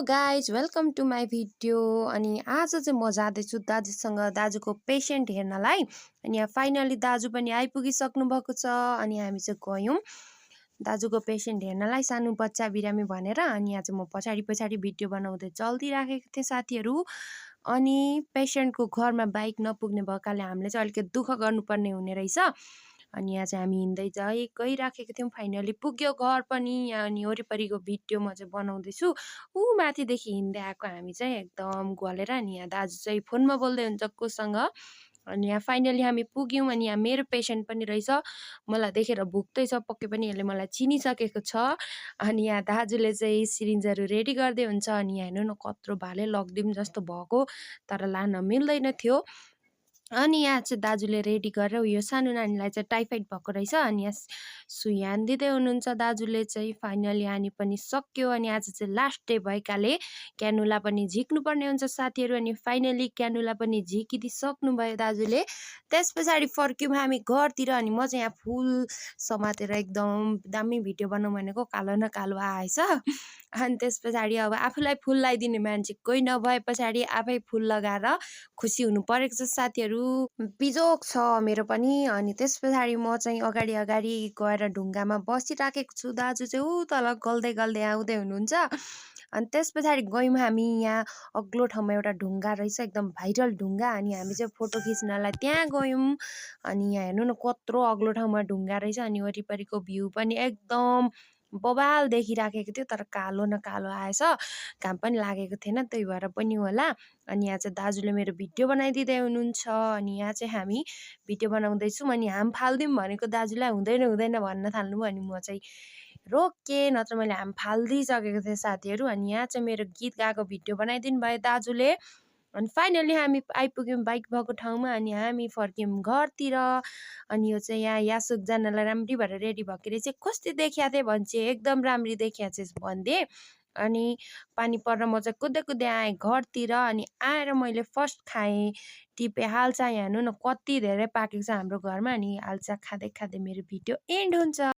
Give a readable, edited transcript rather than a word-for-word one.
Guys welcome to my video. अनि आज चाहिँ म जाँदैछु दाजुसँग दाजुको पेसेन्ट हेर्नलाई। अनि यहाँ फाइनली दाजु पनि आइपुगिसक्नु भएको छ। अनि हामी चाहिँ गयौँ दाजुको पेसेन्ट हेर्नलाई, सानो बच्चा बिरामी भनेर। अनि यहाँ चाहिँ म पछाडि पछाडि भिडियो बनाउँदै चल्दिराखेको थिएँ साथीहरू। अनि पेसेन्टको घरमा बाइक नपुग्ने भएकाले हामीले चाहिँ अलिकति दुःख गर्नुपर्ने हुने रहेछ। अनि यहाँ चाहिँ हामी हिँड्दै गइराखेको थियौँ। फाइनली पुग्यो घर पनि। अनि वरिपरिको भिडियो म चाहिँ बनाउँदैछु। माथिदेखि हिँड्दै आएको हामी चाहिँ एकदम गलेर। अनि यहाँ दाजु चाहिँ फोनमा बोल्दै हुन्छ कोसँग। अनि यहाँ फाइनली हामी पुग्यौँ। अनि यहाँ मेरो पेसेन्ट पनि रहेछ, मलाई देखेर भुक्दै छ, पक्कै पनि यसले मलाई चिनिसकेको छ। अनि यहाँ दाजुले चाहिँ सिरिन्जहरू रेडी गर्दै हुन्छ। अनि यहाँ हेर्नु न कत्रो भाले लगिदिउँ जस्तो भएको, तर लान मिल्दैन थियो। अनि यहाँ चाहिँ दाजुले रेडी गरेर यो सानो नानीलाई चाहिँ टाइफाइड भएको रहेछ। अनि यहाँ सुई हानिदिँदै हुनुहुन्छ दाजुले चाहिँ। फाइनली हानि पनि सक्यो। अनि आज चाहिँ लास्ट डे भएकाले क्यानुला पनि झिक्नुपर्ने हुन्छ साथीहरू। अनि फाइनली क्यानुला पनि झिकिदिइसक्नु भयो दाजुले। त्यस पछाडि फर्क्यौँ हामी घरतिर। अनि म चाहिँ यहाँ फुल समातेर एकदम दामी भिडियो बनाउँ भनेको कालो न कालो आएछ। अनि त्यस पछाडि अब आफूलाई फुल लगाइदिने मान्छे कोही नभए पछाडि आफै फुल लगाएर खुसी हुनु परेको छ साथीहरू। बिजोक छ मेरो पनि। अनि त्यस पछाडि म चाहिँ अगाडि गएर ढुङ्गामा बसिराखेको छु। दाजु चाहिँ ऊ तल गल्दै गल्दै आउँदै हुनुहुन्छ। अनि त्यस पछाडि गयौँ हामी यहाँ अग्लो ठाउँमा एउटा ढुङ्गा रहेछ, एकदम भाइरल ढुङ्गा। अनि हामी चाहिँ फोटो खिच्नलाई त्यहाँ गयौँ। अनि यहाँ हेर्नु न कत्रो अग्लो ठाउँमा ढुङ्गा रहेछ। अनि वरिपरिको भ्यू पनि एकदम बबाल देखिराखेको थियो, तर कालो न कालो आएछ, घाम पनि लागेको थिएन, त्यही भएर पनि होला। अनि यहाँ चाहिँ दाजुले मेरो भिडियो बनाइदिँदै हुनुहुन्छ। अनि यहाँ चाहिँ हामी भिडियो बनाउँदैछौँ। अनि हाम फालिदिउँ भनेको दाजुलाई हुँदैन हुँदैन भन्न थाल्नुभयो। अनि म चाहिँ रोकेँ, नत्र मैले हाम फालिदिइसकेको थिएँ साथीहरू। अनि यहाँ चाहिँ मेरो गीत गाएको भिडियो बनाइदिनु भयो दाजुले। अनि फाइनली हामी आइपुग्यौँ बाइक भएको ठाउँमा। अनि हामी फर्क्यौँ घरतिर। अनि यो चाहिँ यहाँ यासुक जानलाई राम्री भएर रेडी भएको रहेछ। कस्तो देखिया थिएँ भन्छ, एकदम राम्री देखिया छेस् भनिदिएँ। अनि पानी परेर म चाहिँ कुद्दै कुद्दै आएँ घरतिर। अनि आएर मैले फर्स्ट खाएँ टिपेँ हाल्चा। यहाँ हेर्नु न कति धेरै पाकेको छ हाम्रो घरमा। अनि हाल्चा खाँदै खाँदै मेरो भिडियो एन्ड हुन्छ।